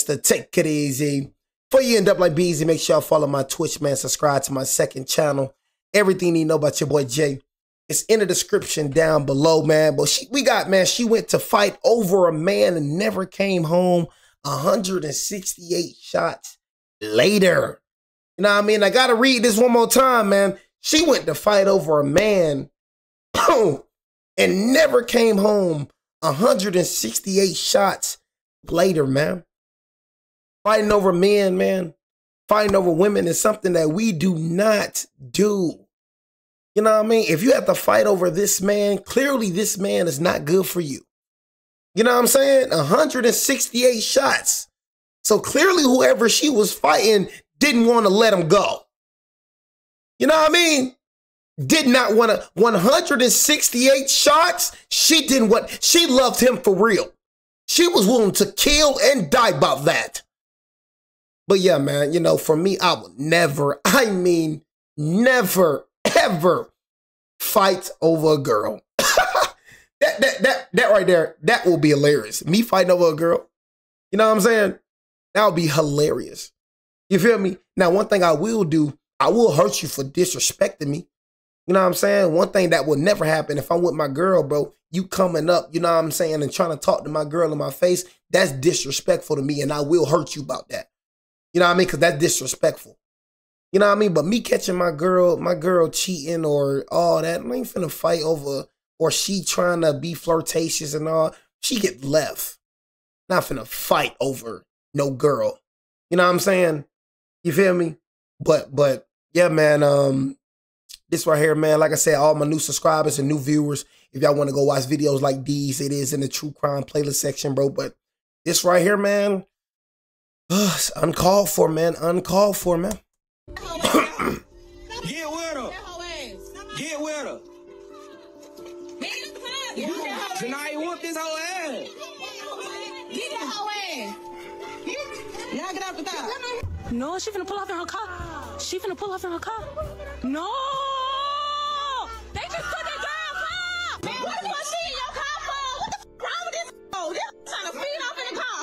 Mr. Take It Easy. Before you end up like Beezy, make sure y'all follow my Twitch, man. Subscribe to my second channel. Everything you know about your boy Jay. It's in the description down below, man. But she went to fight over a man and never came home 168 shots later. You know what I mean? I got to read this one more time, man. She went to fight over a man and never came home 168 shots later, man. Fighting over men, man. Fighting over women is something that we do not do. You know what I mean? If you have to fight over this man, clearly this man is not good for you. You know what I'm saying? 168 shots. So clearly whoever she was fighting didn't want to let him go. You know what I mean? Did not want to. 168 shots. She didn't want. She loved him for real. She was willing to kill and die about that. But yeah, man, you know, for me, I would never, I mean, never, ever fight over a girl. that right there, that will be hilarious. Me fighting over a girl. You know what I'm saying? That would be hilarious. You feel me? Now, one thing I will do, I will hurt you for disrespecting me. You know what I'm saying? One thing that will never happen if I'm with my girl, bro, you coming up, you know what I'm saying, and trying to talk to my girl in my face, that's disrespectful to me, and I will hurt you about that. You know what I mean? Because that's disrespectful. You know what I mean? But me catching my girl cheating or all that, I ain't finna fight over, or she trying to be flirtatious and all, she get left. Not finna fight over no girl. You know what I'm saying? You feel me? But yeah, man, this right here, man, like I said, all my new subscribers and new viewers, if y'all want to go watch videos like these, it is in the true crime playlist section, bro. But this right here, man, it's uncalled for, man. Uncalled for, man. Get with her. Get with her. Tonight you whoop this whole ass. Get that whole ass. Now get out the car. No, she finna pull off in her car. She finna pull off in her car. No! They just took that girl's car! Man, what the fuck she in your car for? What the fuck wrong with this? Oh, this trying to speed off in the car.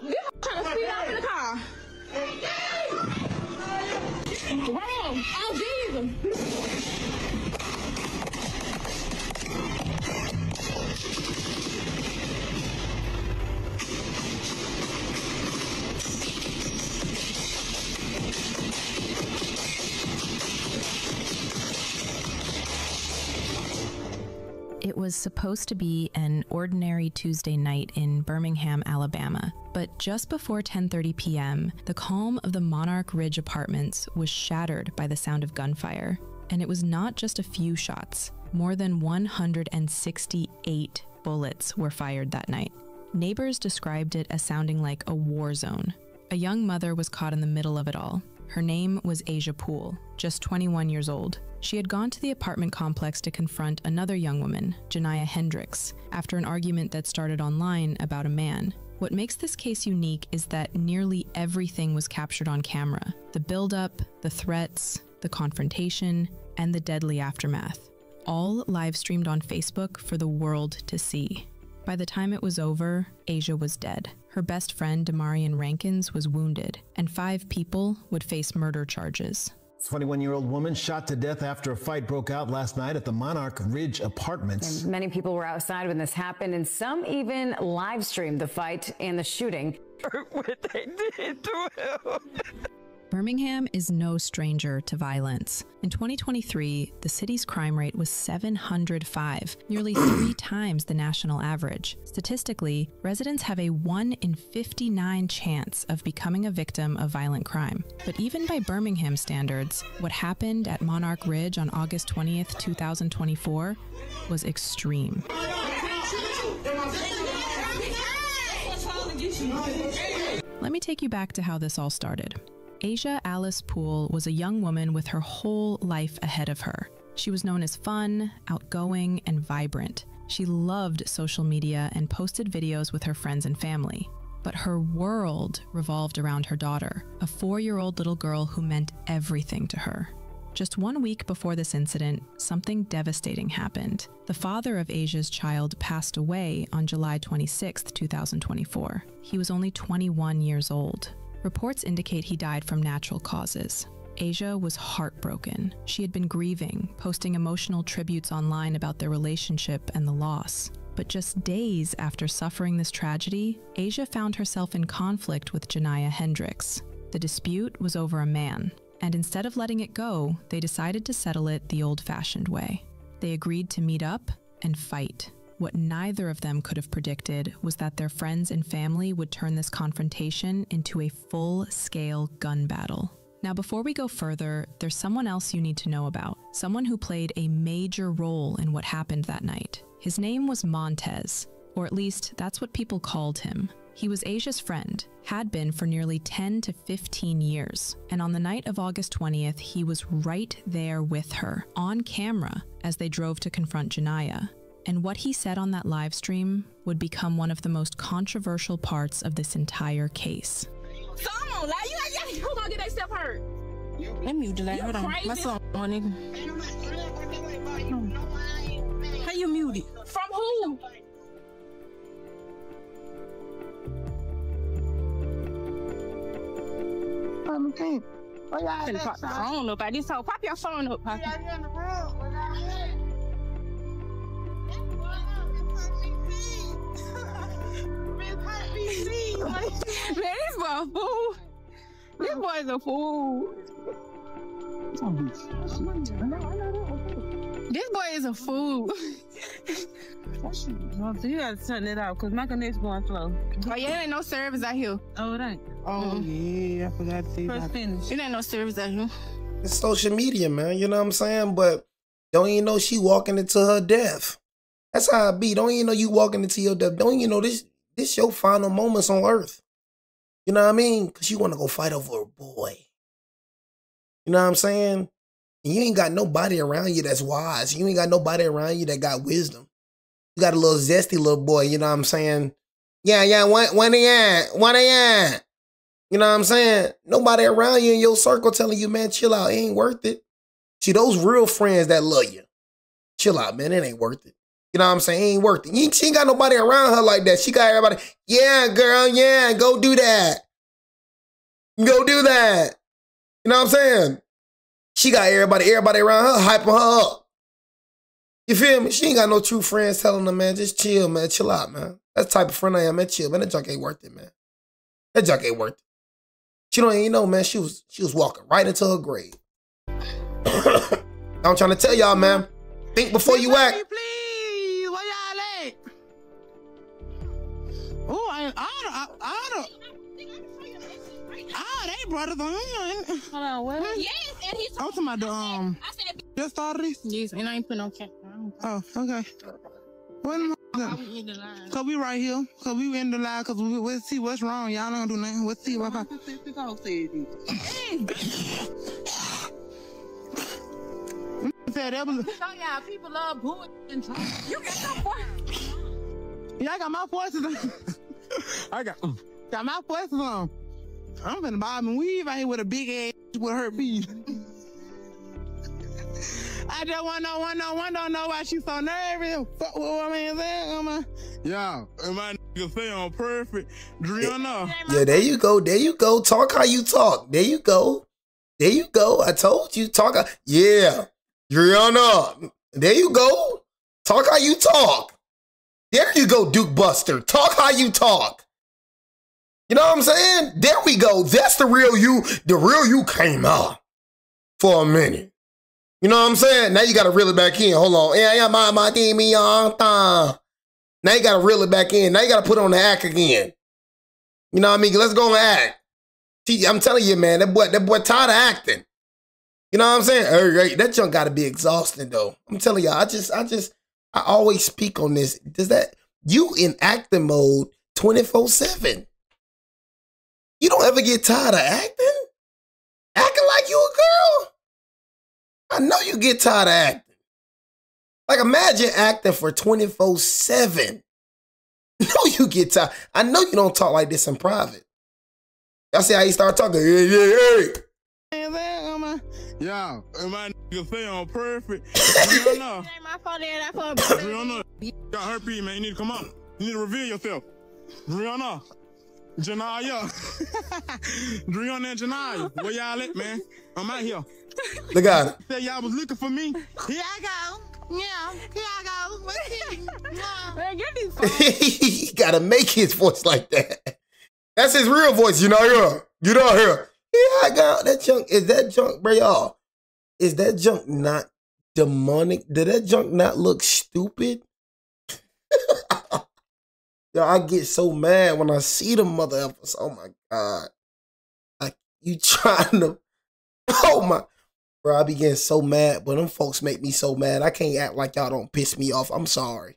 This trying to speed off in the car. Wrong. Oh, Jesus. It was supposed to be an ordinary Tuesday night in Birmingham, Alabama, but just before 10:30 p.m., the calm of the Monarch Ridge apartments was shattered by the sound of gunfire. And it was not just a few shots. More than 168 bullets were fired that night. Neighbors described it as sounding like a war zone. A young mother was caught in the middle of it all. Her name was Asia Poole, just 21 years old. She had gone to the apartment complex to confront another young woman, Janiyah Hendricks, after an argument that started online about a man. What makes this case unique is that nearly everything was captured on camera. The buildup, the threats, the confrontation, and the deadly aftermath. All live streamed on Facebook for the world to see. By the time it was over, Asia was dead. Her best friend, Damarian Rankins, was wounded, and 5 people would face murder charges. 21-year-old woman shot to death after a fight broke out last night at the Monarch Ridge Apartments. And many people were outside when this happened, and some even live streamed the fight and the shooting. What they did to him. Birmingham is no stranger to violence. In 2023, the city's crime rate was 705, nearly 3 times the national average. Statistically, residents have a 1 in 59 chance of becoming a victim of violent crime. But even by Birmingham standards, what happened at Monarch Ridge on August 20th, 2024 was extreme. Let me take you back to how this all started. Asia Alice Poole was a young woman with her whole life ahead of her. She was known as fun, outgoing, and vibrant. She loved social media and posted videos with her friends and family. But her world revolved around her daughter, a 4-year-old little girl who meant everything to her. Just 1 week before this incident, something devastating happened. The father of Asia's child passed away on July 26, 2024. He was only 21 years old. Reports indicate he died from natural causes. Asia was heartbroken. She had been grieving, posting emotional tributes online about their relationship and the loss. But just days after suffering this tragedy, Asia found herself in conflict with Janiyah Hendricks. The dispute was over a man, and instead of letting it go, they decided to settle it the old-fashioned way. They agreed to meet up and fight. What neither of them could have predicted was that their friends and family would turn this confrontation into a full-scale gun battle. Now, before we go further, there's someone else you need to know about, someone who played a major role in what happened that night. His name was Montez, or at least that's what people called him. He was Asia's friend, had been for nearly 10 to 15 years, and on the night of August 20th, he was right there with her, on camera, as they drove to confront Janiyah. And what he said on that live stream would become one of the most controversial parts of this entire case. So I'm on live. Who gonna get themselves hurt? Let me mute that. Hold on. My son, nigga. How you mute it? From who? I don't know about this whole. Pop your phone up, Poppy. Man, this boy a fool. This boy's a fool. This boy is a fool. You gotta turn it off because my connection's going slow. Oh, yeah, there ain't no service out here. Oh, it ain't. Oh, yeah, I forgot to say that. Finish. It ain't no service out here. It's social media, man. You know what I'm saying? But don't even know she walking into her death. That's how it be. Don't even know you walking into your death. Don't even know this your final moments on earth. You know what I mean? Because you want to go fight over a boy. You know what I'm saying? And you ain't got nobody around you that's wise. You ain't got nobody around you that got wisdom. You got a little zesty little boy, you know what I'm saying? Yeah, when they at? When they at? You know what I'm saying? Nobody around you in your circle telling you, man, chill out. It ain't worth it. See, those real friends that love you. Chill out, man. It ain't worth it. You know what I'm saying? It ain't worth it. She ain't got nobody around her like that. She got everybody, yeah, girl, yeah, go do that. Go do that. You know what I'm saying? She got everybody around her hyping her up. You feel me? She ain't got no true friends telling her, man, just chill, man. Chill out, man. That's the type of friend I am, man. Chill, man. That junk ain't worth it, man. That junk ain't worth it. She don't even know, man. She was walking right into her grave. I'm trying to tell y'all, man. Think before you act. Please, where y'all at? Oh, I don't. Ah, they brothers on. Hold on, what? Yes, and he's I'm talking about the I said, just started this. Yes, and I ain't put no camera. Oh, okay. When We in the line. cause we right here, cause we in the line, cause we'll see what's wrong. Y'all don't do nothing. We'll see what happens. Said that was. So y'all people love booing and talking. You got no voice. Yeah, I got my voices on. I got my voices on. I'm finna bob and weave out here with a big ass with her feet. I just want to know why she so nervous. Fuck what my man saying. Yeah, and my nigga say I'm perfect. Driana. Yeah, there you go. There you go. Talk how you talk. There you go. There you go. I told you. Talk. Yeah. Driana. There you go. Talk how you talk. There you go, Duke Buster. Talk how you talk. You know what I'm saying? There we go. That's the real you. The real you came out for a minute. You know what I'm saying? Now you got to reel it back in. Hold on. Yeah, my team, now you got to reel it back in. Now you got to put on the act again. You know what I mean? Let's go and act. See, I'm telling you, man, that boy tired of acting. You know what I'm saying? Hey, that junk got to be exhausting, though. I'm telling y'all, I always speak on this. You in acting mode 24/7. You don't ever get tired of acting? Acting like you a girl? I know you get tired of acting. Like, imagine acting for 24/7. No, you get tired. I know you don't talk like this in private. Y'all see how you start talking? Yeah. Yeah, and my nigga say I'm perfect. Driana. It ain't my fault that I fuck. Driana, you got herpes, man. You need to come out. You need to reveal yourself. Driana. Janaya. Driana and Janaya. Where y'all at, man? I'm out here. Look at it. Say y'all was looking for me. Here I go. Yeah, here I go. Let's see. Yeah. Man, get these phones. He gotta make his voice like that. That's his real voice, you know. Here, you know. Here, I got that junk. Is that junk, bro? Y'all, is that junk not demonic? Did that junk not look stupid? Yo, I get so mad when I see them mother effers. Oh my god, like you trying to? Oh my. Bro, I be getting so mad, but them folks make me so mad. I can't act like y'all don't piss me off. I'm sorry.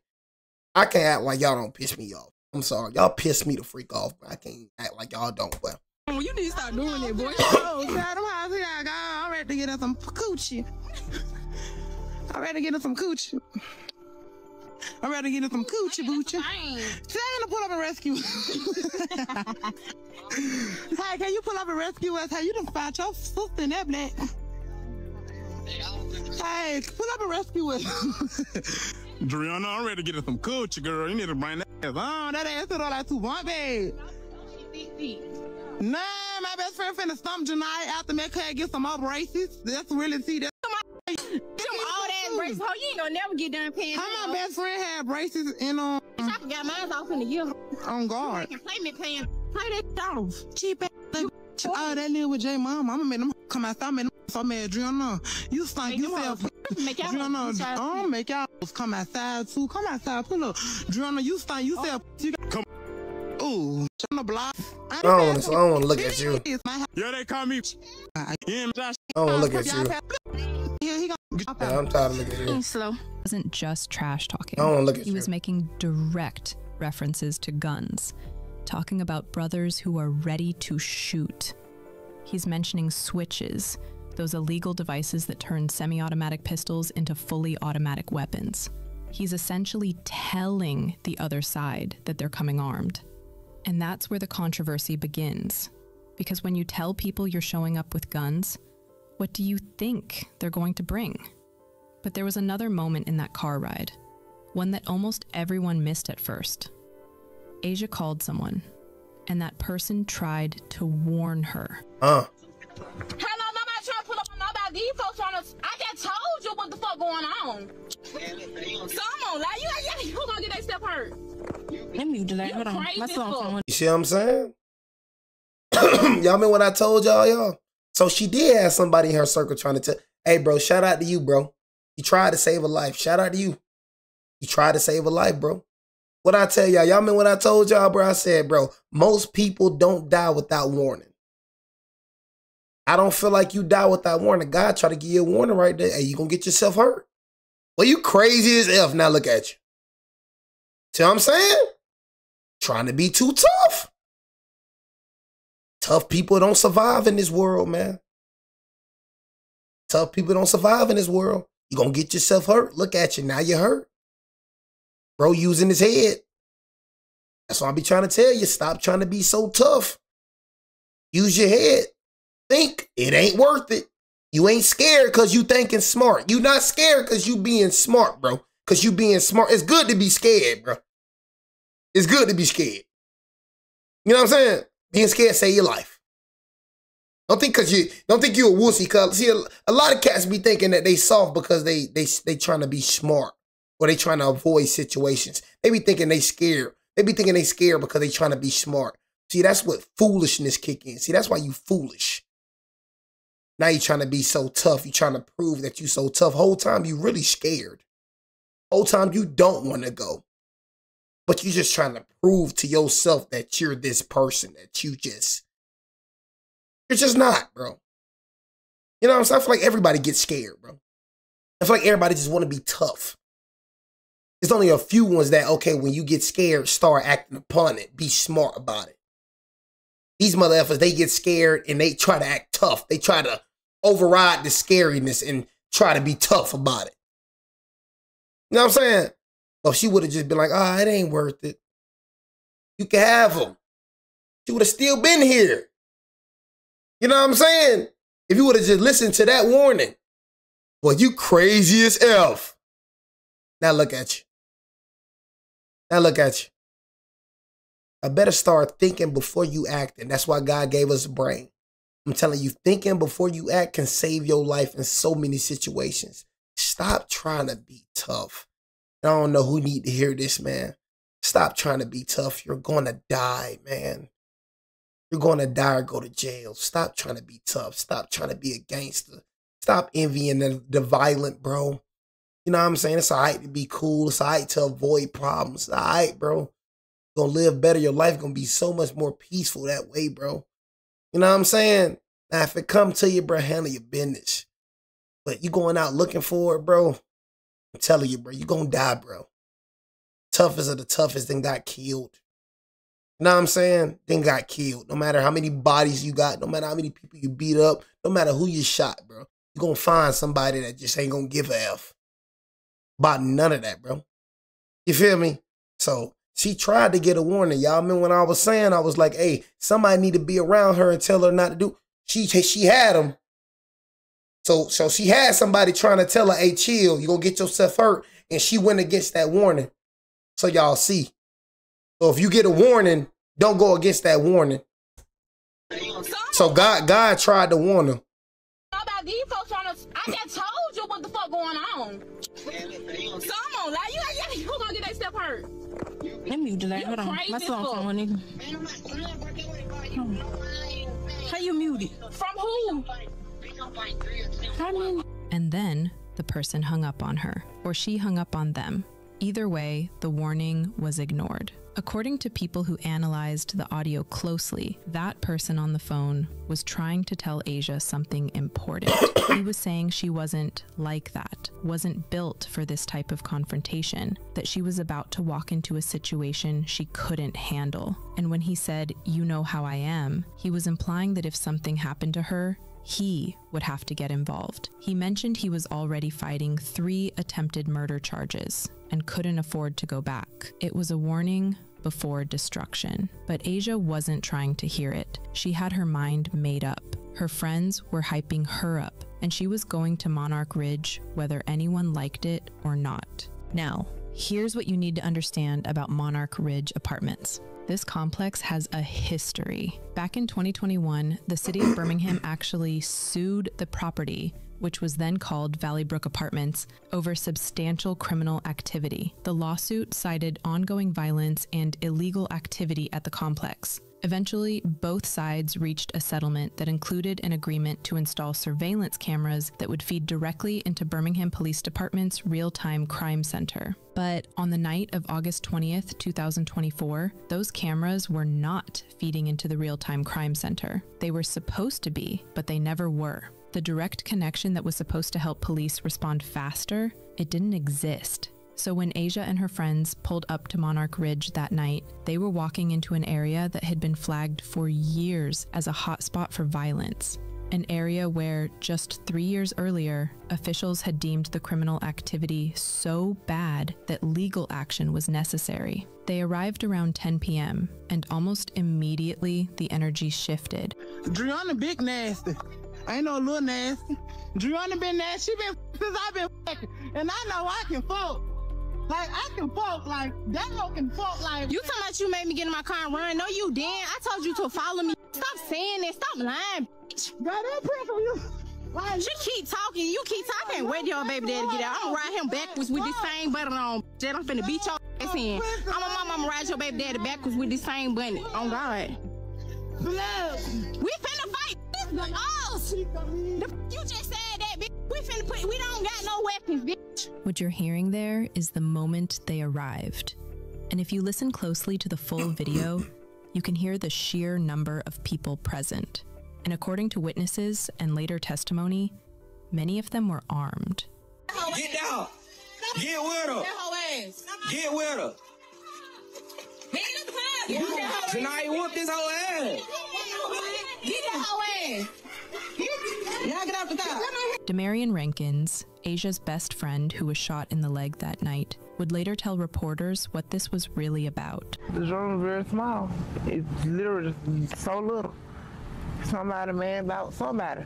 I can't act like y'all don't piss me off. I'm sorry. Y'all piss me the freak off, but I can't act like y'all don't. But You need to start doing it, boy. Oh, God, here I go. I'm ready to get us some coochie. I'm ready to get us some coochie. I'm ready to get us some coochie boochie. Tell him to pull up and rescue. Hey, can you pull up and rescue us? Hey, you done found your sister in that black. Hey, pull up and rescue us. Driana, I'm ready to get her some coochie, girl. You need to bring that ass on. That ass is all like 2 1, babe. Nah, my best friend finna stump Janai after make her get some more braces. That's really see that. Them all that braces, ho, you ain't gonna never get done paying. How my best friend had braces and I forgot mine off in the year. on guard. Payment paying. Play that off. Cheap ass. Oh, that live with J Mom. I'ma make them come outside. I'm so mad, Driana. You stink yourself. Driana, don't make y'all come outside too. Come outside, pull up. Driana, you stink yourself. You got come. Ooh, on the block. I don't want to look at you. Yeah, they call me. Yeah, Josh. I don't want to look at you. Yeah, I'm tired of looking at you. Slow. Wasn't just trash talking. I don't want to look at He you. was making direct references to guns, talking about brothers who are ready to shoot. He's mentioning switches, those illegal devices that turn semi-automatic pistols into fully automatic weapons. He's essentially telling the other side that they're coming armed. And that's where the controversy begins. Because when you tell people you're showing up with guns, what do you think they're going to bring? But there was another moment in that car ride, one that almost everyone missed at first. Asia called someone, and that person tried to warn her. Hello, nobody trying to pull up on nobody. These folks on us. I just told you what the fuck going on. Someone, like, you gonna get that step hurt? Let me do that. Hold on. My phone. You see what I'm saying? Y'all remember what I told y'all? So she did have somebody in her circle trying to tell, hey, bro, shout out to you, bro. You tried to save a life. Shout out to you. You tried to save a life, bro. What I tell y'all? Y'all remember what I told y'all, bro? I said, bro, most people don't die without warning. I don't feel like you die without warning. God try to give you a warning right there. Hey, you gonna get yourself hurt. Well, you crazy as F. Now look at you. See what I'm saying? Trying to be too tough. Tough people don't survive in this world, man. Tough people don't survive in this world. You gonna get yourself hurt. Look at you. Now you're hurt. Bro using his head. That's what I be trying to tell you. Stop trying to be so tough. Use your head. Think. It ain't worth it. You ain't scared because you thinking smart. You not scared because you being smart, bro. Because you being smart. It's good to be scared, bro. It's good to be scared. You know what I'm saying? Being scared save your life. Don't think you a wussy. Cause see, a lot of cats be thinking that they soft because they trying to be smart or they trying to avoid situations. They be thinking they scared. They be thinking they scared because they trying to be smart. See, that's what foolishness kick in. See, that's why you foolish. Now you trying to be so tough. You trying to prove that you so tough. Whole time you really scared. Whole time you don't want to go. But you just trying to prove to yourself that you're this person, that you're just not, bro. You know what I'm saying? I feel like everybody gets scared, bro. I feel like everybody just want to be tough. There's only a few ones that, okay, when you get scared, start acting upon it. Be smart about it. These mother effers, they get scared and they try to act tough. They try to override the scariness and try to be tough about it. You know what I'm saying? Well, if she would have just been like, it ain't worth it. You can have them. She would have still been here. You know what I'm saying? If you would have just listened to that warning, well, you crazy as F. Now look at you. Now look at you. I better start thinking before you act, and that's why God gave us a brain. I'm telling you, thinking before you act can save your life in so many situations. Stop trying to be tough. I don't know who need to hear this, man. Stop trying to be tough. You're going to die, man. You're going to die or go to jail. Stop trying to be tough. Stop trying to be a gangster. Stop envying the violent, bro. You know what I'm saying? It's all right to be cool. It's all right to avoid problems. It's all right, bro. You're going to live better. Your life going to be so much more peaceful that way, bro. You know what I'm saying? Now, if it come to you, bro, handle your business. But you going out looking for it, bro, I'm telling you, bro, you going to die, bro. Toughest of the toughest then got killed. You know what I'm saying? Then got killed. No matter how many bodies you got, no matter how many people you beat up, no matter who you shot, bro. You're going to find somebody that just ain't going to give a F about none of that, bro. You feel me? So she tried to get a warning. Y'all remember when I was saying, I was like, hey, somebody need to be around her and tell her not to do. She had them. So she had somebody trying to tell her, hey, chill, you're going to get yourself hurt. And she went against that warning. So y'all see. So if you get a warning, don't go against that warning. So God tried to warn her. About these folks trying to, I just told you what the fuck going on. So I'm on, like, you gonna get that step hurt. Let me mute it. Hold on. My phone, nigga. How you mute it? From who? And then the person hung up on her, or she hung up on them. Either way, the warning was ignored. According to people who analyzed the audio closely, that person on the phone was trying to tell Asia something important. He was saying she wasn't like that, wasn't built for this type of confrontation, that she was about to walk into a situation she couldn't handle. And when he said, "You know how I am," he was implying that if something happened to her, he would have to get involved. He mentioned he was already fighting 3 attempted murder charges and couldn't afford to go back. It was a warning before destruction. But Asia wasn't trying to hear it. She had her mind made up. Her friends were hyping her up, and she was going to Monarch Ridge whether anyone liked it or not. Now, here's what you need to understand about Monarch Ridge Apartments. This complex has a history. Back in 2021, the city of Birmingham actually sued the property, which was then called Valley Brook Apartments, over substantial criminal activity. The lawsuit cited ongoing violence and illegal activity at the complex. Eventually, both sides reached a settlement that included an agreement to install surveillance cameras that would feed directly into Birmingham Police Department's real-time crime center. But on the night of August 20th, 2024, those cameras were not feeding into the real-time crime center. They were supposed to be, but they never were. The direct connection that was supposed to help police respond faster, it didn't exist. So when Asia and her friends pulled up to Monarch Ridge that night, they were walking into an area that had been flagged for years as a hotspot for violence. An area where, just 3 years earlier, officials had deemed the criminal activity so bad that legal action was necessary. They arrived around 10 p.m., and almost immediately the energy shifted. Driana big nasty. I ain't no little nasty. Driana been nasty. She been since I've been fucking, and I know I can fuck. Like, I can fuck, like, that hoe can fuck, like... You talking about you made me get in my car and run? No, you didn't. I told you to follow me. Stop saying that. Stop lying, bitch. Girl, that prick on you. Like, she keep talking. You keep talking. Wait till your baby daddy get out. I'm gonna ride him backwards with this same button on. Then I'm finna beat your ass in. I'm gonna ride your baby daddy backwards with this same button. On God. Blood. We finna fight. Oh, you just said that, bitch. We don't got no weapons, bitch. What you're hearing there is the moment they arrived. And if you listen closely to the full video, you can hear the sheer number of people present. And according to witnesses and later testimony, many of them were armed. Get down. Get with her. Get with her. Janaya whoop this whole ass. Get that whole ass. Y'all get out the car. Demarion Rankins, Asia's best friend who was shot in the leg that night, would later tell reporters what this was really about. The room is very small. It's literally so little. Somebody, man, about somebody.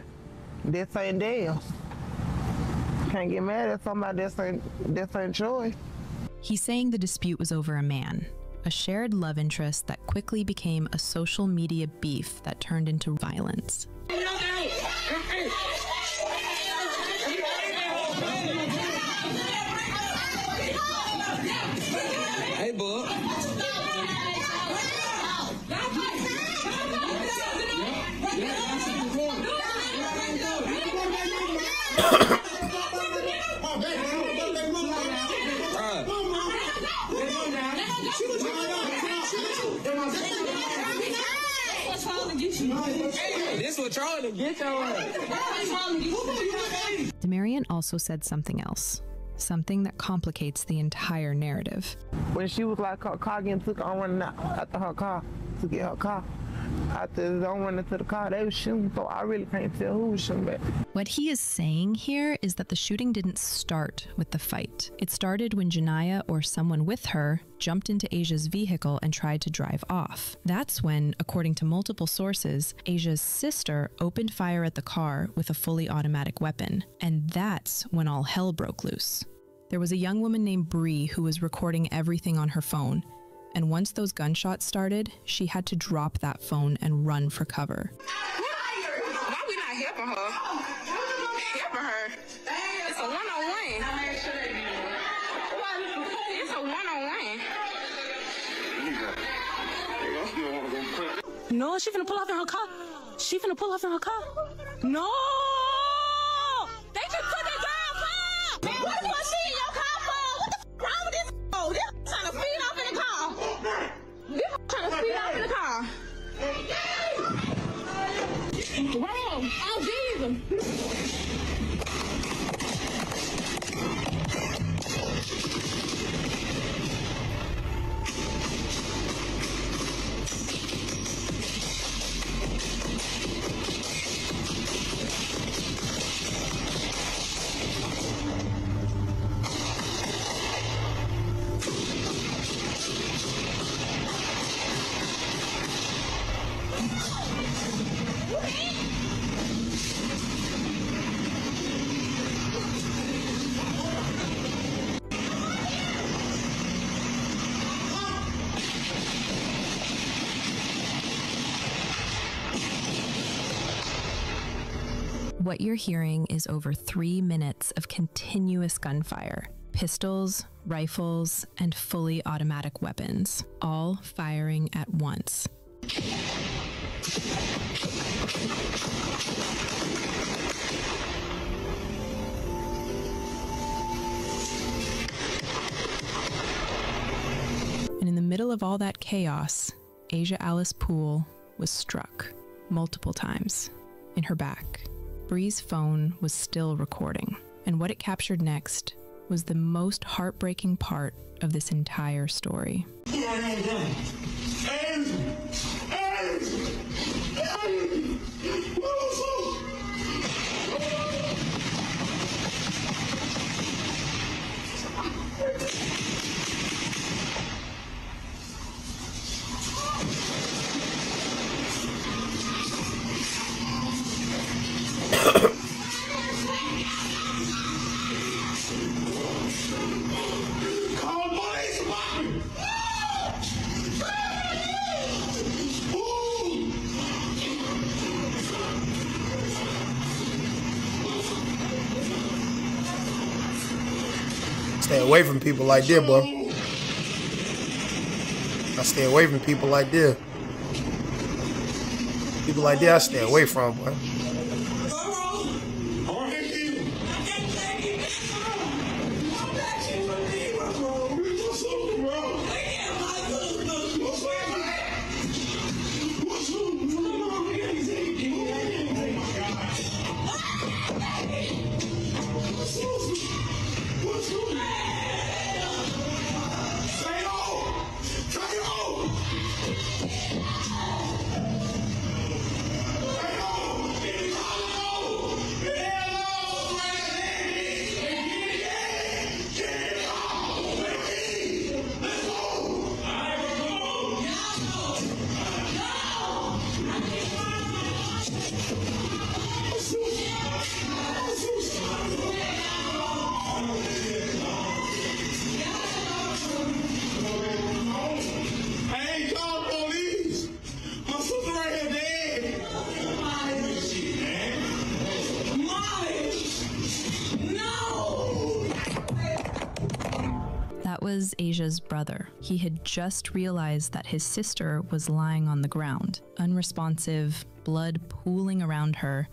This ain't theirs. Can't get mad at somebody that's ain't choice. He's saying the dispute was over a man, a shared love interest that quickly became a social media beef that turned into violence. Hey, bud. This was trying to get your ass. Demarion also said something else, something that complicates the entire narrative. When she was like, her car getting took, I'm running out after her car to get her car. After don't run into the car, they was shooting, so I really can't tell who was shooting back. What he is saying here is that the shooting didn't start with the fight. It started when Janiyah or someone with her jumped into Asia's vehicle and tried to drive off. That's when, according to multiple sources, Asia's sister opened fire at the car with a fully automatic weapon. And that's when all hell broke loose. There was a young woman named Bree who was recording everything on her phone. And once those gunshots started, she had to drop that phone and run for cover. Why we not helping her? Helping her. It's a one-on-one. It's a one-on-one. No, she finna pull off in her car. She finna pull off in her car. No! They just took that girl car! Man, what the fuck she in your car for? What the fuck wrong with this? Oh, this trying to speed off in the car. This trying to speed off in the car. Wrong. Oh, Jesus. What you're hearing is over 3 minutes of continuous gunfire. Pistols, rifles, and fully automatic weapons, all firing at once. And in the middle of all that chaos, Asia Alice Poole was struck multiple times in her back. Bree's phone was still recording, and what it captured next was the most heartbreaking part of this entire story. Stay away from people like that, bro. I stay away from people like that. People like that, I stay away from, boy. was Asia's brother. He had just realized that his sister was lying on the ground, unresponsive, blood pooling around her,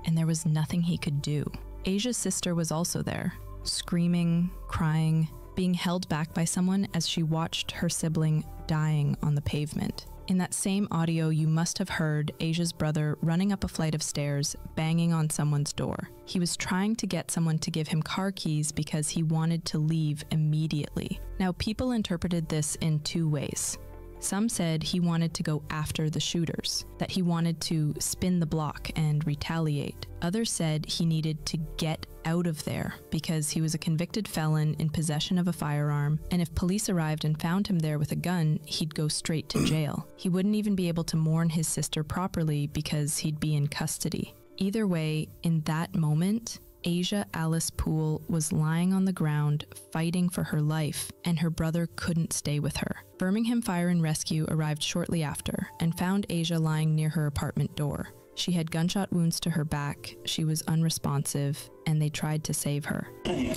and there was nothing he could do. Asia's sister was also there, screaming, crying, being held back by someone as she watched her sibling dying on the pavement. In that same audio, you must have heard Asia's brother running up a flight of stairs, banging on someone's door. He was trying to get someone to give him car keys because he wanted to leave immediately. Now, people interpreted this in two ways. Some said he wanted to go after the shooters, that he wanted to spin the block and retaliate. Others said he needed to get out of there because he was a convicted felon in possession of a firearm, and if police arrived and found him there with a gun, he'd go straight to jail. He wouldn't even be able to mourn his sister properly because he'd be in custody. Either way, in that moment, Asia Alice Poole was lying on the ground fighting for her life, and her brother couldn't stay with her. Birmingham Fire and Rescue arrived shortly after and found Asia lying near her apartment door. She had gunshot wounds to her back, she was unresponsive, and they tried to save her. Damn.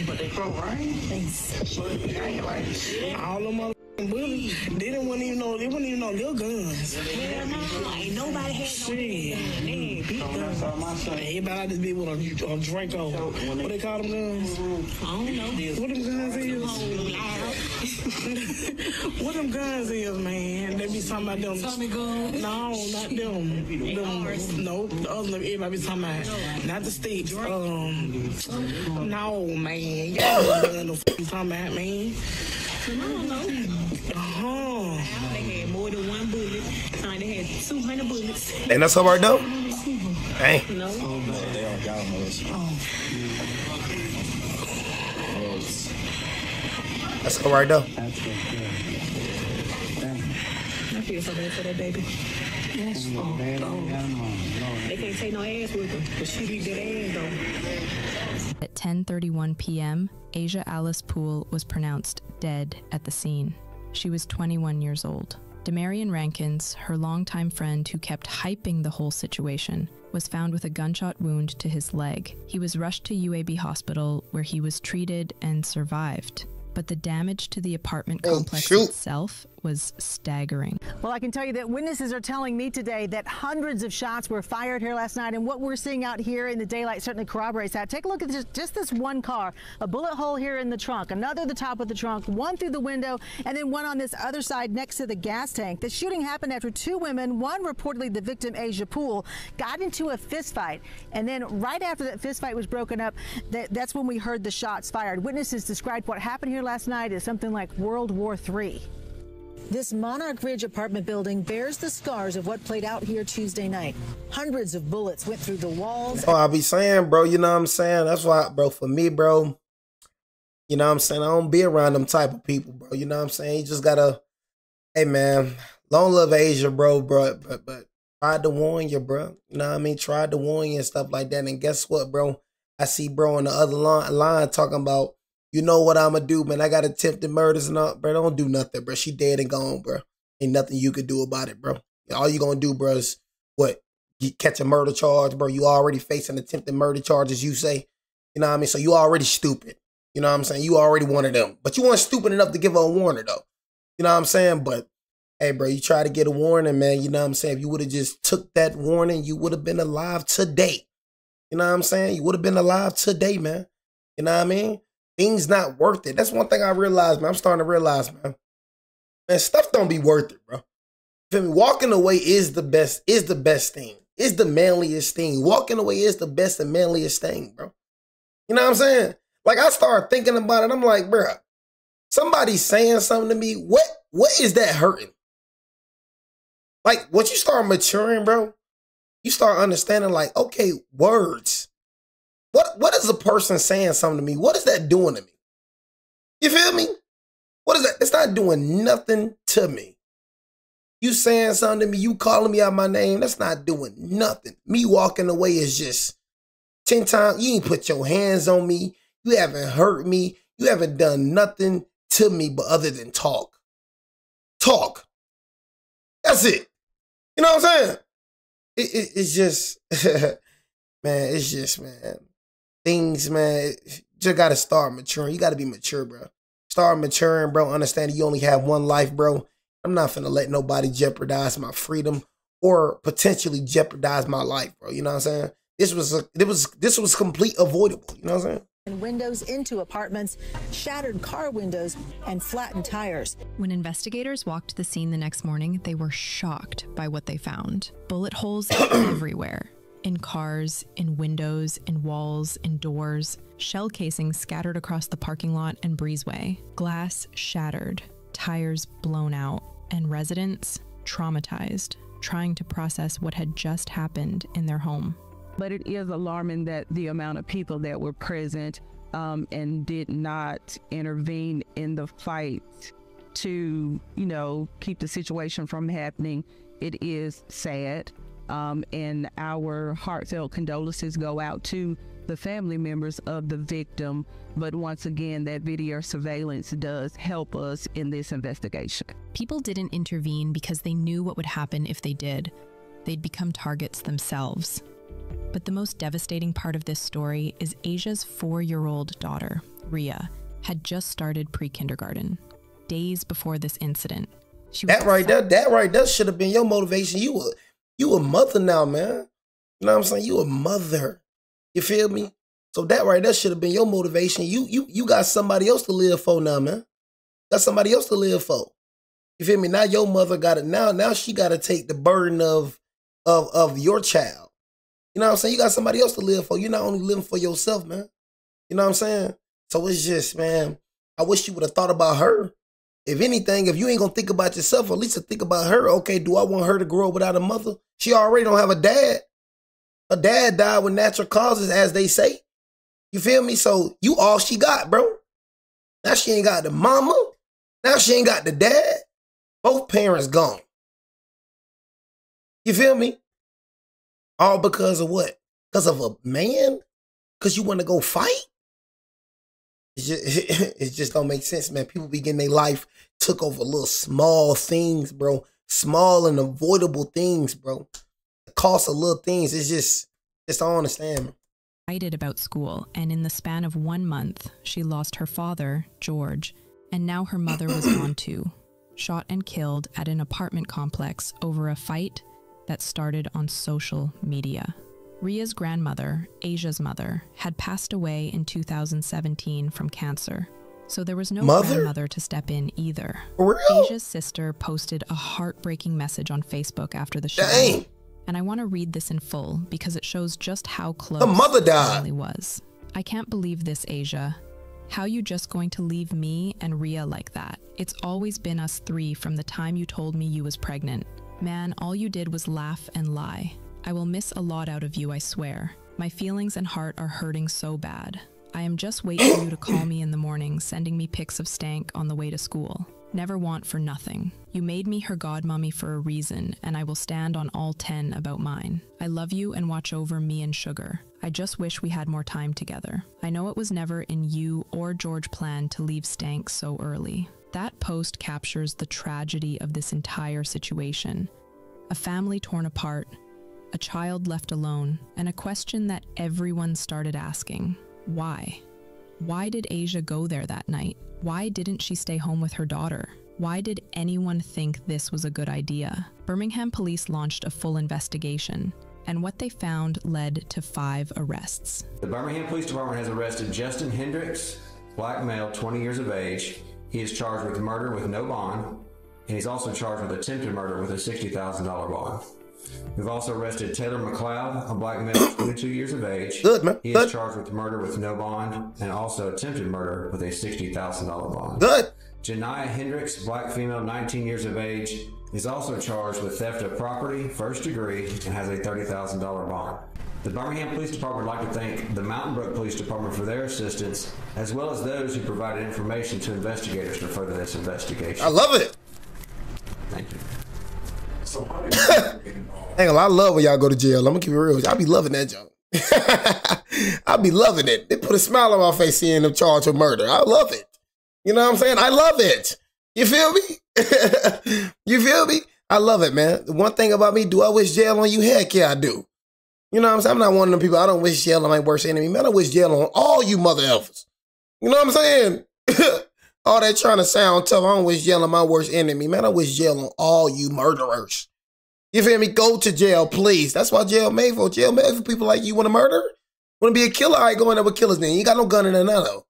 But they broke, right? Thanks. All them motherfucking bullies, they wouldn't even know little guns. Ain't nobody had shit. They ain't big guns. Everybody just be with a Draco. What they call them guns? I don't know. What them guns is? What them guns is, man? They be talking about them. Tommy guns? No, not them. No, the other them everybody be talking about. Not the sticks. No, man. Y'all don't know what you talking about, man. I don't know. They had more than one bullet. They had 200 bullets. And that's all right, though? Dang. No. They all got them. That's all right, though. I feel so bad for that baby. Yes. They can't take no ass with her, but she beat that ass though. At 10:31 p.m., Asia Alice Poole was pronounced dead at the scene. She was 21 years old. Demarion Rankins, her longtime friend who kept hyping the whole situation, was found with a gunshot wound to his leg. He was rushed to UAB Hospital, where he was treated and survived. But the damage to the apartment complex itself was staggering. Well, I can tell you that witnesses are telling me today that hundreds of shots were fired here last night, and what we're seeing out here in the daylight certainly corroborates that. Take a look at just this one car, a bullet hole here in the trunk, another at the top of the trunk, one through the window, and then one on this other side next to the gas tank. The shooting happened after two women, one reportedly the victim, Asia Poole, got into a fist fight, and then right after that fist fight was broken up, that's when we heard the shots fired. Witnesses described what happened here last night as something like World War III. This Monarch Ridge apartment building bears the scars of what played out here Tuesday night. Hundreds of bullets went through the walls. Oh, I be saying, bro, you know what I'm saying? That's why, bro, for me, bro, you know what I'm saying? I don't be around them type of people, bro. You know what I'm saying? You just gotta, hey, man, long live Asia, bro, but tried to warn you, bro. You know what I mean? Tried to warn you and stuff like that. And guess what, bro? I see bro on the other line talking about, you know what I'ma do, man. I got attempted murders and all, bro. Don't do nothing, bro. She dead and gone, bro. Ain't nothing you could do about it, bro. All you gonna do, bro, is what? You catch a murder charge, bro. You already facing attempted murder charges, you say. You know what I mean? So you already stupid. You know what I'm saying? You already one of them. But you weren't stupid enough to give her a warning, though. You know what I'm saying? But, hey, bro, you try to get a warning, man. You know what I'm saying? If you would have just took that warning, you would have been alive today. You know what I'm saying? You would have been alive today, man. You know what I mean? Things not worth it. That's one thing I realized, man. I'm starting to realize, man. Man, stuff don't be worth it, bro. Feel me? Walking away is the best thing. Is the manliest thing. Walking away is the best and manliest thing, bro. You know what I'm saying? Like, I started thinking about it. I'm like, bro, somebody saying something to me, what is that hurting? Like, once you start maturing, bro, you start understanding, like, okay, words. What is a person saying something to me? What is that doing to me? You feel me? What is that? It's not doing nothing to me. You saying something to me, you calling me out my name, that's not doing nothing. Me walking away is just 10 times. You ain't put your hands on me. You haven't hurt me. You haven't done nothing to me but other than talk. Talk. That's it. You know what I'm saying? It's just, man, it's just, man. Things, man, just got to start maturing. You got to be mature, bro. Start maturing, bro. Understanding you only have one life, bro. I'm not finna let nobody jeopardize my freedom or potentially jeopardize my life, bro. You know what I'm saying? This was complete avoidable. You know what I'm saying? And windows into apartments, shattered car windows, and flattened tires. When investigators walked the scene the next morning, they were shocked by what they found. Bullet holes everywhere. In cars, in windows, in walls, in doors. Shell casings scattered across the parking lot and breezeway. Glass shattered. Tires blown out. And residents traumatized, trying to process what had just happened in their home. But it is alarming that the amount of people that were present and did not intervene in the fight to, you know, keep the situation from happening. It is sad. And our heartfelt condolences go out to the family members of the victim. But once again, that video surveillance does help us in this investigation. People didn't intervene because they knew what would happen if they did. They'd become targets themselves. But the most devastating part of this story is Asia's 4-year-old daughter, Rhea, had just started pre-kindergarten. Days before this incident. That right there should have been your motivation. You a mother now, man. You know what I'm saying? You a mother. You feel me? So that right there should have been your motivation. You got somebody else to live for now, man. Got somebody else to live for. You feel me? Now your mother got it. Now she got to take the burden of your child. You know what I'm saying? You got somebody else to live for. You're not only living for yourself, man. You know what I'm saying? So it's just, man, I wish you would have thought about her. If anything, if you ain't gonna think about yourself, at least think about her. Okay, do I want her to grow up without a mother? She already don't have a dad. Her dad died with natural causes, as they say. You feel me? So you all she got, bro. Now she ain't got the mama. Now she ain't got the dad. Both parents gone. You feel me? All because of what? Because of a man? Because you want to go fight? It just don't make sense, man. People be getting their life took over little small things, bro. Small and avoidable things, bro. The cost of little things is just don't understand, man. Excited about school, and in the span of 1 month, she lost her father, George, and now her mother was gone too, shot and killed at an apartment complex over a fight that started on social media. Rhea's grandmother, Asia's mother, had passed away in 2017 from cancer, so there was no grandmother to step in either. Asia's sister posted a heartbreaking message on Facebook after the shooting, and I want to read this in full because it shows just how close her mother died. Family was. I can't believe this, Asia. How you just going to leave me and Rhea like that? It's always been us three from the time you told me you was pregnant. Man, all you did was laugh and lie. I will miss a lot out of you, I swear. My feelings and heart are hurting so bad. I am just waiting for you to call me in the morning, sending me pics of Stank on the way to school. Never want for nothing. You made me her godmommy for a reason, and I will stand on all 10 about mine. I love you and watch over me and Sugar. I just wish we had more time together. I know it was never in you or George plan to leave Stank so early. That post captures the tragedy of this entire situation. A family torn apart, a child left alone, and a question that everyone started asking. Why? Why did Asia go there that night? Why didn't she stay home with her daughter? Why did anyone think this was a good idea? Birmingham police launched a full investigation, and what they found led to 5 arrests. The Birmingham Police Department has arrested Justin Hendricks, black male, 20 years of age. He is charged with murder with no bond, and he's also charged with attempted murder with a $60,000 bond. We've also arrested Taylor McLeod, a black male, 22 years of age. Good, man. He is charged with murder with no bond and also attempted murder with a $60,000 bond. Good. Janiyah Hendricks, black female, 19 years of age, is also charged with theft of property, first degree, and has a $30,000 bond. The Birmingham Police Department would like to thank the Mountain Brook Police Department for their assistance, as well as those who provided information to investigators to further this investigation. I love it. Thank you. Hang on, I love when y'all go to jail. I'm gonna keep it real. I be loving that joke. I be loving it. They put a smile on my face seeing them charged with murder. I love it. You know what I'm saying? I love it. You feel me? You feel me? I love it, man. The one thing about me, do I wish jail on you? Heck yeah, I do. You know what I'm saying? I'm not one of them people, I don't wish jail on my worst enemy. Man, I wish jail on all you mother effers. You know what I'm saying? All that trying to sound tough. I don't wish jail on my worst enemy, man. I wish jail on all you murderers. You feel me? Go to jail, please. That's why jail made for. Jail made for people like you. Want to murder? Want to be a killer? All right, go in there with killers then. You ain't got no gun in another. You know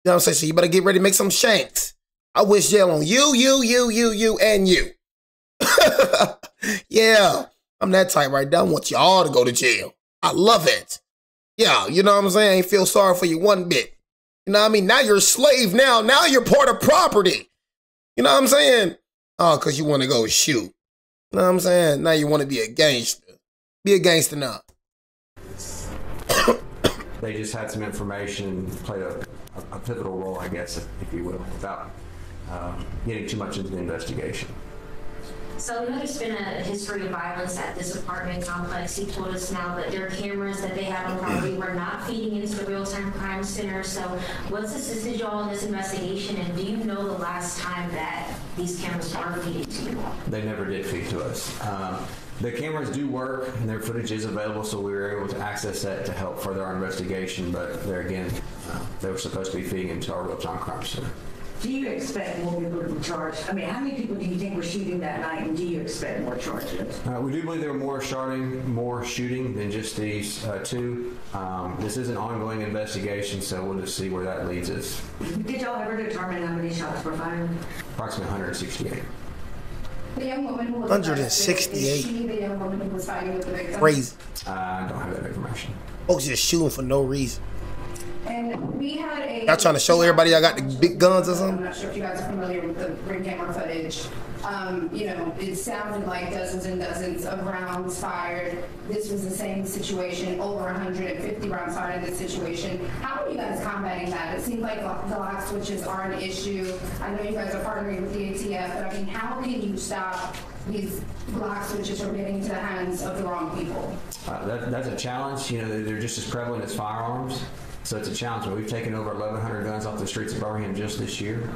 what I'm saying? So you better get ready to make some shanks. I wish jail on you, and you. Yeah, I'm that type right now. I want y'all to go to jail. I love it. Yeah, you know what I'm saying? I ain't feel sorry for you one bit. You know what I mean? Now you're a slave now. Now you're part of property. You know what I'm saying? Oh, because you want to go shoot. You know what I'm saying? Now you want to be a gangster. Be a gangster now. They just had some information, played a pivotal role, I guess, if you will, without getting too much into the investigation. So there's been a history of violence at this apartment complex. He told us now that their cameras that they have on property were not feeding into the real-time crime center. So what's assisted y'all in this investigation, and do you know the last time that these cameras were feeding to you? They never did feed to us. The cameras do work, and their footage is available, so we were able to access that to help further our investigation. But there again, they were supposed to be feeding into our real-time crime center. Do you expect more people to be charged? I mean, how many people do you think were shooting that night, and do you expect more charges? We do believe there were more shooting than just these two. This is an ongoing investigation, so we'll just see where that leads us. Did y'all ever determine how many shots were fired? Approximately 168. The young woman who was 168. Is she the young woman who was fighting with the victim? Crazy. I don't have that information. Folks just shooting for no reason. And we had a... Y'all trying to show everybody I got the big guns or something? I'm not sure if you guys are familiar with the ring camera footage. You know, it sounded like dozens and dozens of rounds fired. This was the same situation, over 150 rounds fired in this situation. How are you guys combating that? It seems like the lock switches are an issue. I know you guys are partnering with the ATF, but I mean, how can you stop these block switches from getting into the hands of the wrong people? That's a challenge. You know, they're just as prevalent as firearms. So it's a challenge. We've taken over 1,100 guns off the streets of Birmingham just this year.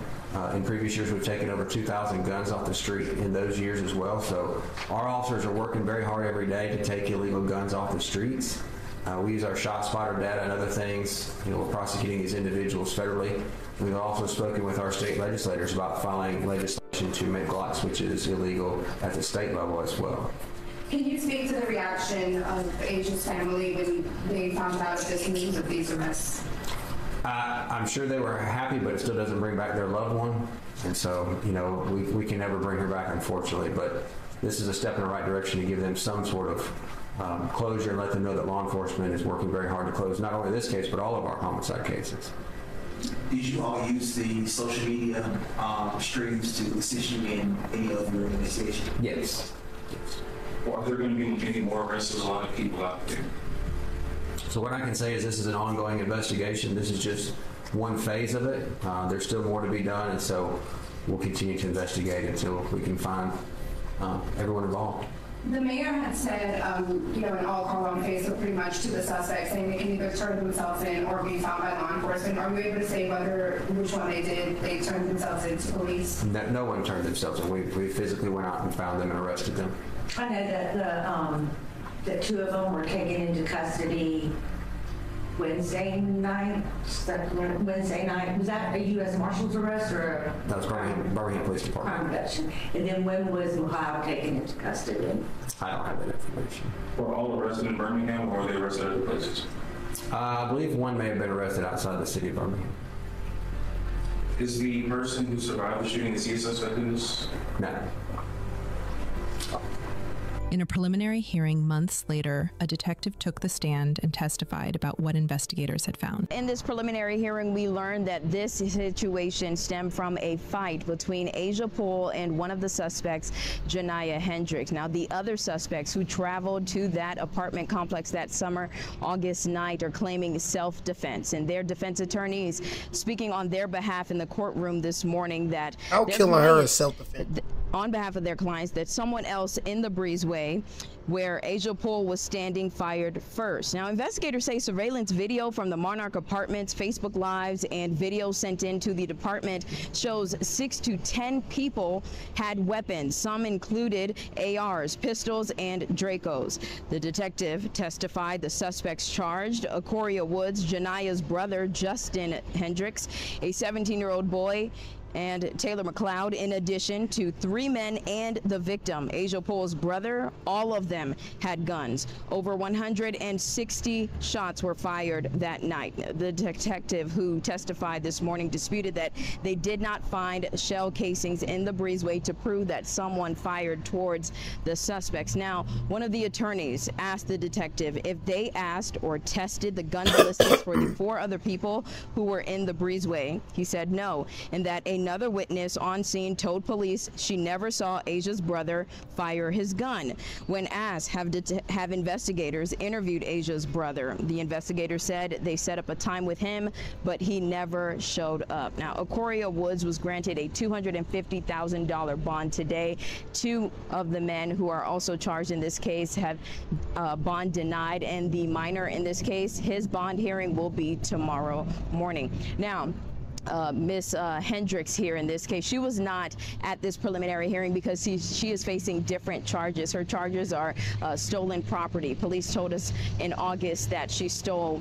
In previous years, we've taken over 2,000 guns off the street in those years as well. So our officers are working very hard every day to take illegal guns off the streets. We use our ShotSpotter data and other things. You know, we're prosecuting these individuals federally. We've also spoken with our state legislators about filing legislation to make lock switches illegal at the state level as well. Can you speak to the reaction of Asia's family when they found out this news of these arrests? I'm sure they were happy, but it still doesn't bring back their loved one. And so, you know, we can never bring her back, unfortunately. But this is a step in the right direction to give them some sort of closure and let them know that law enforcement is working very hard to close not only this case, but all of our homicide cases. Did you all use the social media streams to assist you in any of your investigation? Yes. Are there going to be any more arrests? There's a lot of people out there. So what I can say is this is an ongoing investigation. This is just one phase of it. There's still more to be done, and so we'll continue to investigate until we can find everyone involved. The mayor had said, you know, an all call on Facebook pretty much to the suspects saying they can either turn themselves in or be found by law enforcement. Are you able to say which one they did? They turned themselves in to police? No one turned themselves in. We physically went out and found them and arrested them. I know that the two of them were taken into custody Wednesday night. Wednesday night. Was that a U.S. Marshal's arrest or? That was Birmingham Police Department. Crime reduction. And then when was Ohio taken into custody? I don't have that information. Were all arrested in Birmingham, or were they arrested other places? I believe one may have been arrested outside the city of Birmingham. Is the person who survived the shooting, is he a suspect in this? No. In a preliminary hearing months later, a detective took the stand and testified about what investigators had found. In this preliminary hearing, we learned that this situation stemmed from a fight between Asia Poole and one of the suspects, Janiyah Hendricks. Now, the other suspects who traveled to that apartment complex that summer, August night, are claiming self-defense. And their defense attorneys speaking on their behalf in the courtroom this morning that... How killing her is self-defense? on behalf of their clients that someone else in the breezeway where Asia Poole was standing fired first. Now, investigators say surveillance video from the Monarch Apartments, Facebook Lives, and video sent in to the department shows 6 to 10 people had weapons. Some included ARs, pistols, and Dracos. The detective testified the suspects charged: Acoria Woods, Janaya's brother, Justin Hendricks, a 17-year-old boy, and Taylor McLeod, in addition to 3 men and the victim, Asia Poole's brother. All of them had guns. Over 160 shots were fired that night. The detective who testified this morning disputed that they did not find shell casings in the breezeway to prove that someone fired towards the suspects. Now, one of the attorneys asked the detective if they asked or tested the gun ballistics for the 4 other people who were in the breezeway. He said no, and that another witness on scene told police she never saw Asia's brother fire his gun. When asked, have investigators interviewed Asia's brother? The investigator said they set up a time with him, but he never showed up. Now, Acoria Woods was granted a $250,000 bond today. 2 of the men who are also charged in this case have bond denied, and the minor in this case, his bond hearing will be tomorrow morning. Now, Miss Hendricks here in this case, she was not at this preliminary hearing because she is facing different charges. Her charges are stolen property. Police told us in August that she stole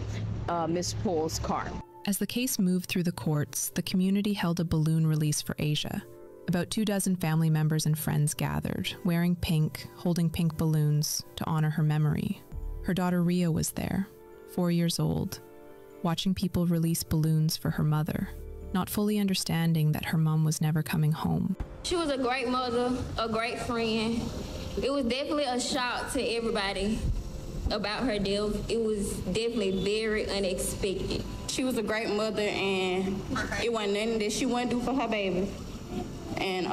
Miss Poole's car. As the case moved through the courts, the community held a balloon release for Asia. About 24 family members and friends gathered, wearing pink, holding pink balloons to honor her memory. Her daughter Ria was there, 4 years old, watching people release balloons for her mother, not fully understanding that her mom was never coming home. She was a great mother, a great friend. It was definitely a shock to everybody about her death. It was definitely very unexpected. She was a great mother, and it wasn't nothing that she wouldn't do for her baby. And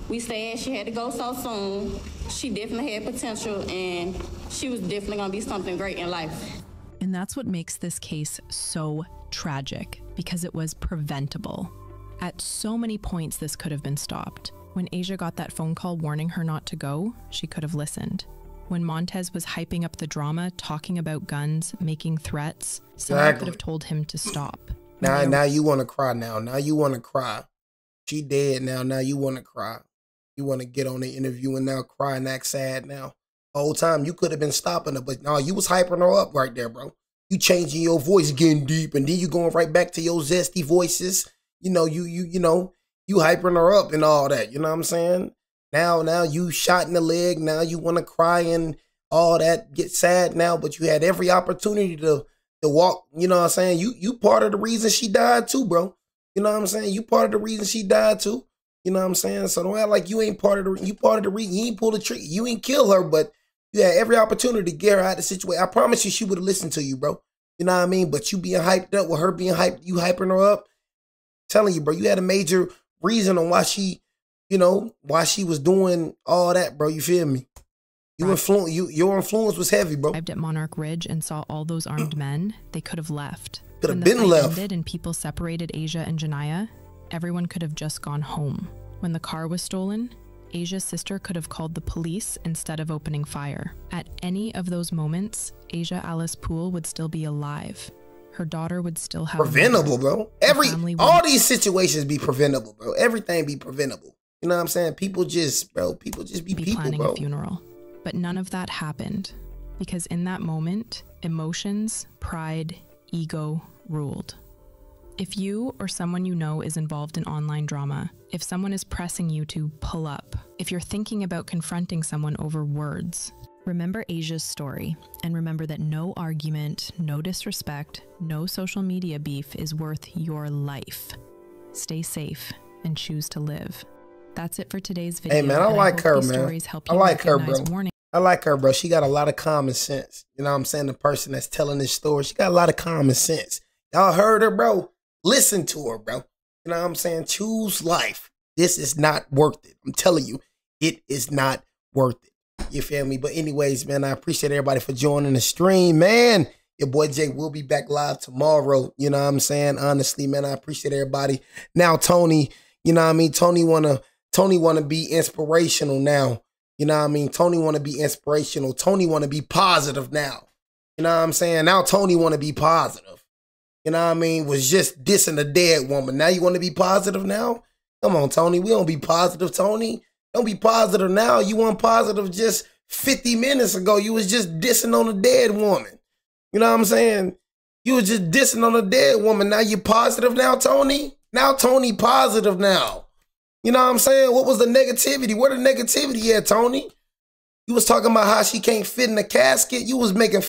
we said she had to go so soon. She definitely had potential, and she was definitely gonna be something great in life. And that's what makes this case so tragic, because it was preventable. At so many points, this could have been stopped. When Asia got that phone call warning her not to go, she could have listened. When Montez was hyping up the drama, talking about guns, making threats, someone could have told him to stop. Now you want to cry now. Now you want to cry. She dead now. Now you want to cry. You want to get on the interview and now cry and act sad now. The whole time you could have been stopping her, but no, you was hyping her up right there, bro. You changing your voice, getting deep, and then you going right back to your zesty voices. You know, you hyping her up and all that. You know what I'm saying? Now you shot in the leg. Now you want to cry and all that, get sad now, but you had every opportunity to walk. You know what I'm saying? You part of the reason she died too, bro. You know what I'm saying? You part of the reason she died too. You know what I'm saying? So don't act like you ain't part of the. You part of the reason. You ain't pull the trigger. You ain't kill her, but you had every opportunity to get her out of the situation. I promise you, she would have listened to you, bro. You know what I mean? But you being hyped up with her being hyped, you hyping her up. Telling you, bro, you had a major reason on why she, why she was doing all that, bro. You feel me? Your influence was heavy, bro. Arrived at Monarch Ridge and saw all those armed men, they could have left. Could have been left. Ended and people separated Asia and Janiyah, everyone could have just gone home. When the car was stolen, Asia's sister could have called the police instead of opening fire. At any of those moments, Asia Alice Poole would still be alive. Her daughter would still have preventable, bro. All these situations be preventable, bro. Everything be preventable. You know what I'm saying? People just be people, planning bro. A funeral. But none of that happened because in that moment, emotions, pride, ego ruled. If you or someone you know is involved in online drama, if someone is pressing you to pull up, if you're thinking about confronting someone over words, remember Asia's story and remember that no argument, no disrespect, no social media beef is worth your life. Stay safe and choose to live. That's it for today's video. Hey man, I like her, man. I like her, bro. I like her, bro. She got a lot of common sense. You know what I'm saying? The person that's telling this story, she got a lot of common sense. Y'all heard her, bro. Listen to her, bro. You know what I'm saying? Choose life. This is not worth it. I'm telling you, it is not worth it. You feel me? But anyways, man, I appreciate everybody for joining the stream, man. Your boy Jay will be back live tomorrow. You know what I'm saying? Honestly, man, I appreciate everybody. Now, Tony, you know what I mean? Tony want to Tony want to be inspirational now. You know what I mean? Tony want to be inspirational. Tony want to be positive now. You know what I'm saying? Now Tony want to be positive. You know what I mean? Was just dissing a dead woman. Now you want to be positive now? Come on, Tony. We don't be positive, Tony. Don't be positive now. You weren't positive just 50 minutes ago. You was just dissing on a dead woman. You know what I'm saying? You was just dissing on a dead woman. Now you positive now, Tony? Now Tony positive now. You know what I'm saying? What was the negativity? Where the negativity at, Tony? You was talking about how she can't fit in the casket. You was making